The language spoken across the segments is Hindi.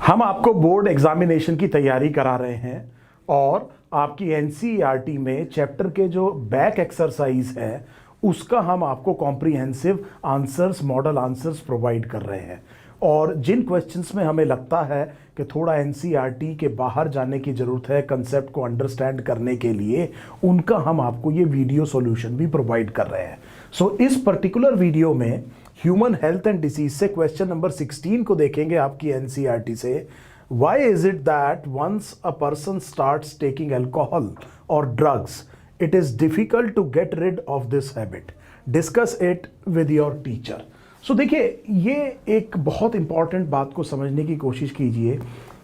हम आपको बोर्ड एग्जामिनेशन की तैयारी करा रहे हैं और आपकी एनसीईआरटी में चैप्टर के जो बैक एक्सरसाइज है उसका हम आपको comprehensive answers, model answers provide कर रहे हैं। और जिन क्वेश्चंस में हमें लगता है कि थोड़ा एनसीईआरटी के बाहर जाने की ज़रूरत है कंसेप्ट को अंडरस्टैंड करने के लिए, उनका हम आपको ये वीडियो सॉल्यूशन भी प्रोवाइड कर रहे हैं। सो इस पर्टिकुलर वीडियो में ह्यूमन हेल्थ एंड डिसीज से क्वेश्चन नंबर 16 को देखेंगे आपकी एनसीईआरटी से। Why is it that once a person starts taking alcohol और drugs it is difficult to get rid of this habit, discuss it with your teacher. So देखिए, ये एक बहुत इंपॉर्टेंट बात को समझने की कोशिश कीजिए।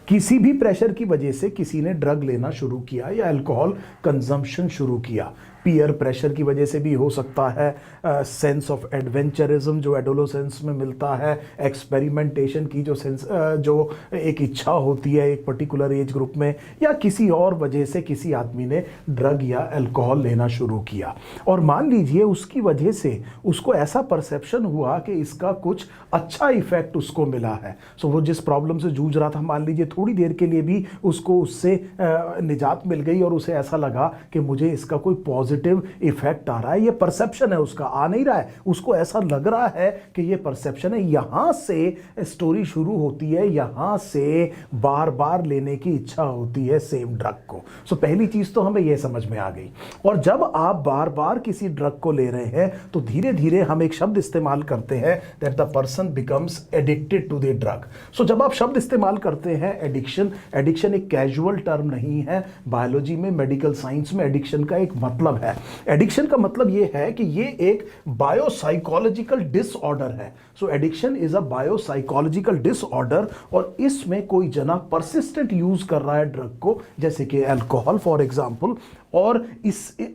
किसी भी प्रेशर की वजह से किसी ने ड्रग लेना शुरू किया या अल्कोहल कंजम्पशन शुरू किया, पीयर प्रेशर की वजह से भी हो सकता है, सेंस ऑफ एडवेंचरिज्म जो एडोलोसेंस में मिलता है, एक्सपेरिमेंटेशन की जो सेंस जो एक इच्छा होती है एक पर्टिकुलर एज ग्रुप में, या किसी और वजह से किसी आदमी ने ड्रग या अल्कोहल लेना शुरू किया और मान लीजिए उसकी वजह से उसको ऐसा परसेप्शन हुआ कि इसका कुछ अच्छा इफेक्ट उसको मिला है। सो वो जिस प्रॉब्लम से जूझ रहा था, मान लीजिए थोड़ी देर के लिए भी उसको उससे निजात मिल गई और उसे ऐसा लगा कि मुझे इसका कोई पॉजिटिव इफेक्ट आ रहा है। ये परसेप्शन है उसका, आ नहीं रहा है, उसको ऐसा लग रहा है कि ये परसेप्शन है। यहां से स्टोरी शुरू होती है, यहां से बार बार लेने की इच्छा होती है सेम ड्रग को। सो पहली चीज तो हमें यह समझ में आ गई। और जब आप बार बार किसी ड्रग को ले रहे हैं तो धीरे धीरे हम एक शब्द इस्तेमाल करते हैं that the person becomes addicted to the drug. So जब आप शब्द इस्तेमाल करते हैं एडिक्शन, एडिक्शन एक कैजुअल टर्म नहीं है। बायोलॉजी में, मेडिकल साइंस में एडिक्शन का एक मतलब है। एडिक्शन का मतलब यह है कि ये एक बायोसाइकोलॉजिकल डिसऑर्डर है। सो एडिक्शन इज अ बायोसाइकोलॉजिकल डिसऑर्डर और इसमें कोई जना परसिस्टेंट यूज कर रहा है ड्रग को, जैसे कि अल्कोहल फॉर एग्जांपल, और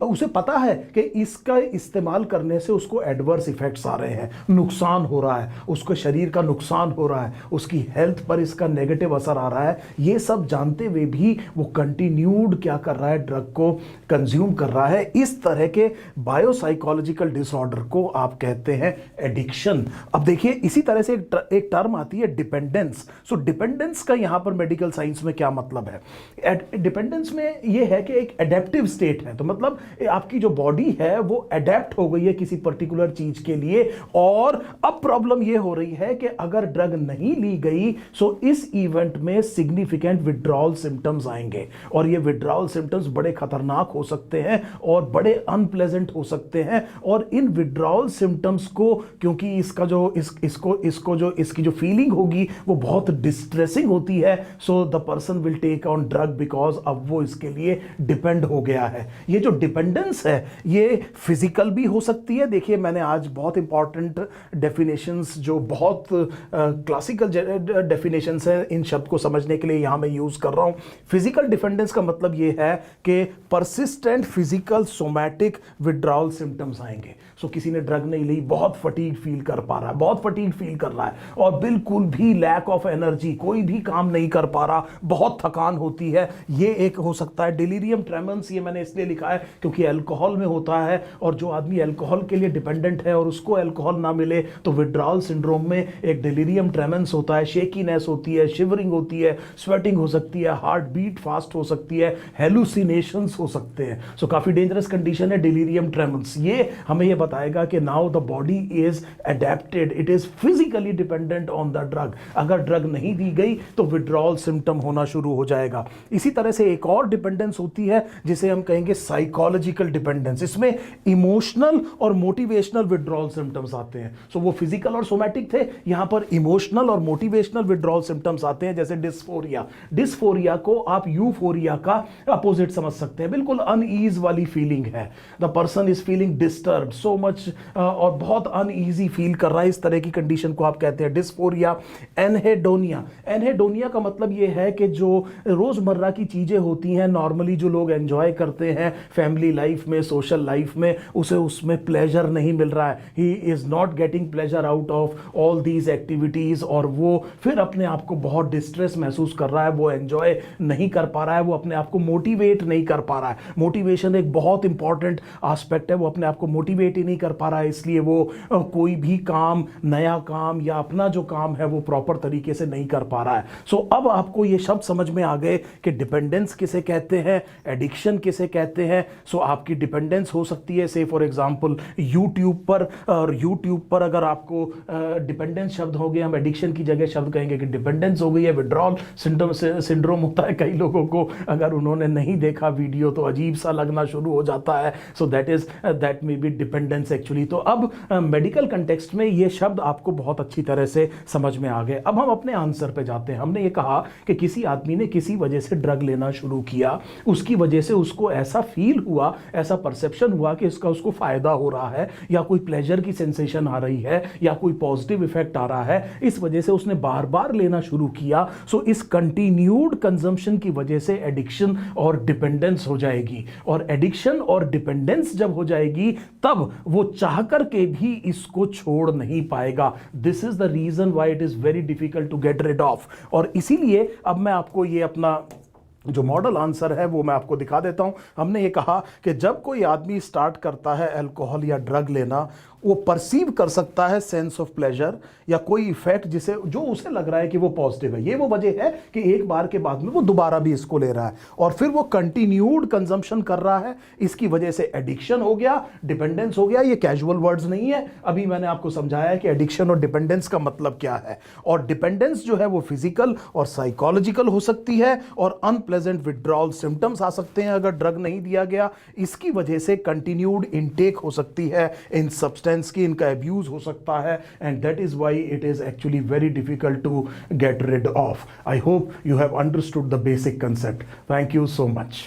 उसे पता है कि इसका इस्तेमाल करने से उसको एडवर्स इफेक्ट्स आ रहे हैं, नुकसान हो रहा है, उसके शरीर का नुकसान हो रहा है, उसकी हेल्थ पर इसका नेगेटिव असर आ रहा है। ये सब जानते हुए भी वो कंटिन्यूड क्या कर रहा है, ड्रग को कंज्यूम कर रहा है। इस तरह के बायोसाइकोलॉजिकल डिसऑर्डर को आप कहते हैं एडिक्शन। अब देखिए, इसी तरह से एक टर्म आती है डिपेंडेंस। सो डिपेंडेंस का यहां पर मेडिकल साइंस में क्या मतलब है? डिपेंडेंस में यह है कि एक एडेप्टिव स्टेट है, तो मतलब आपकी जो बॉडी है वो अडेप्ट हो गई है किसी पर्टिकुलर चीज के लिए। और अब प्रॉब्लम यह हो रही है कि अगर ड्रग नहीं ली गई सो इस इवेंट में सिग्निफिकेंट विड्रॉल सिम्टम्स आएंगे और ये विड्रॉल सिम्टम्स बड़े खतरनाक हो सकते हैं और बड़े अनप्लेजेंट हो सकते हैं। और इन विड्रॉल सिम्टम्स को, क्योंकि इसका जो इसकी जो फीलिंग होगी वो बहुत डिस्ट्रेसिंग होती है, so the person will take on drug because अब वो इसके लिए डिपेंड हो गया है। ये जो डिपेंडेंस है ये फिजिकल भी हो सकती है। देखिए, मैंने आज बहुत इंपॉर्टेंट डेफिनेशंस, जो बहुत क्लासिकल डेफिनेशंस हैं, इन शब्द को समझने के लिए यहां मैं यूज कर रहा हूं। फिजिकल डिपेंडेंस का मतलब ये है कि persistent physical somatic withdrawal symptoms आएंगे। सो किसी ने ड्रग नहीं ली, बहुत फटीग फील कर पा रहा है, बहुत फटीग फील कर रहा है और बिल्कुल भी लैक ऑफ एनर्जी, कोई भी काम नहीं कर पा रहा, बहुत थकान होती है, ये एक हो सकता है। डिलीरियम ट्रेमेंस, ये मैंने इसलिए लिखा है क्योंकि अल्कोहल में होता है और जो आदमी अल्कोहल के लिए डिपेंडेंट है और उसको अल्कोहल ना मिले तो विड्रॉल सिंड्रोम में एक डिलीरियम ट्रेमेंस होता है, शेकीनेस होती है, शिवरिंग होती है, स्वेटिंग हो सकती है, हार्ट बीट फास्ट हो सकती है, हेलुसिनेशंस हो सकते हैं। सो काफी डेंजरस कंडीशन है डिलीरियम ट्रेमेंस। ये हमें ये बताएगा कि now the body is adapted, it is physically dependent on the drug. अगर ड्रग नहीं दी गई तो विड्रॉल सिम्टम होना शुरू हो जाएगा। इसी तरह से एक और डिपेंडेंस होती है जिसे हम कहेंगे साइकोलॉजिकल डिपेंडेंस। इसमें इमोशनल और मोटिवेशनल विड्रॉल सिम्टम्स आते हैं। सो वो फिजिकल और सोमैटिक थे, यहां पर इमोशनल और मोटिवेशनल विड्रॉल सिम्टम्स आते हैं, जैसे डिस्फोरिया। डिस्फोरिया को आप यूफोरिया का अपोजिट समझ सकते हैं, बिल्कुल अनईज वाली फीलिंग है। The person is feeling disturb so much और बहुत अनईजी फील कर रहा है, इस तरह की कंडीशन को आप कहते हैं डिस्फोरिया। एनहेडोनिया, एनहेडोनिया का मतलब यह है कि जो रोजमर्रा की चीजें होती हैं, नॉर्मली जो लोग एंजॉय करते हैं फैमिली लाइफ में, सोशल लाइफ में, उसे उसमें प्लेजर नहीं मिल रहा है। He is not getting pleasure out of all these activities और वो फिर अपने आप को बहुत डिस्ट्रेस महसूस कर रहा है, वो एंजॉय नहीं कर पा रहा है, वो अपने आप को मोटिवेट नहीं कर पा रहा है। मोटिवेशन एक बहुत इंपॉर्टेंट एस्पेक्ट है, वो अपने आप को मोटिवेट ही नहीं कर पा रहा है, इसलिए वो कोई भी काम, नया काम या अपना जो काम है वो प्रॉपर तरीके से नहीं कर पा रहा है। सो अब आपको ये शब्द समझ में आ गए कि डिपेंडेंस किसे कहते हैं, एडिक्शन किसे कहते हैं। सो आपकी डिपेंडेंस हो सकती है, से फॉर एग्जांपल यूट्यूब पर, और यूट्यूब पर अगर आपको डिपेंडेंस शब्द हो गया, हम एडिक्शन की जगह शब्द कहेंगे कि डिपेंडेंस हो गई है। विड्रॉल सिंड्रोम होता है कई लोगों को, अगर उन्होंने नहीं देखा वीडियो तो अजीब सा लगना शुरू हो जाता है। So that may be dependence actually. तो अब मेडिकल कंटेक्स्ट में ये शब्द आपको बहुत अच्छी तरह से समझ में आ गए। अब हम अपने आंसर पे जाते हैं। हमने ये कहा कि किसी आदमी ने किसी वजह से ड्रग लेना शुरू किया, उसकी वजह से उसको ऐसा फील हुआ, ऐसा परसेप्शन हुआ कि इसका उसको फायदा हो रहा है, या कोई प्लेजर की सेंसेशन आ रही है, या कोई पॉजिटिव इफेक्ट आ रहा है, इस वजह से उसने बार बार लेना शुरू किया। सो इस कंटिन्यूड कंजम्पशन की वजह से एडिक्शन और डिपेंडेंस हो जाएगी, और एडिक्शन और डिपेंडेंस जब हो जाएगी तब वो चाह करके भी इसको छोड़ नहीं पाएगा। This is the reason why it is very difficult to get rid of. और इसीलिए अब मैं आपको ये अपना जो मॉडल आंसर है वो मैं आपको दिखा देता हूं। हमने ये कहा कि जब कोई आदमी स्टार्ट करता है अल्कोहल या ड्रग लेना, वो परसीव कर सकता है सेंस ऑफ प्लेजर या कोई इफेक्ट जिसे जो उसे लग रहा है कि वो पॉजिटिव है। ये वो वजह है कि एक बार के बाद में वो दोबारा भी इसको ले रहा है, और फिर वो कंटिन्यूड कंजम्पशन कर रहा है। इसकी वजह से एडिक्शन हो गया, डिपेंडेंस हो गया। ये कैजुअल वर्ड्स नहीं है, अभी मैंने आपको समझाया कि एडिक्शन और डिपेंडेंस का मतलब क्या है। और डिपेंडेंस जो है वो फिजिकल और साइकोलॉजिकल हो सकती है, और अनप्लेजेंट विड्रॉल सिम्टम्स आ सकते हैं अगर ड्रग नहीं दिया गया। इसकी वजह से कंटिन्यूड इनटेक हो सकती है इन सब्सटेंस की, इनका अब्यूज हो सकता है, and that is why it is actually very difficult to get rid of. I hope you have understood the basic concept. Thank you so much.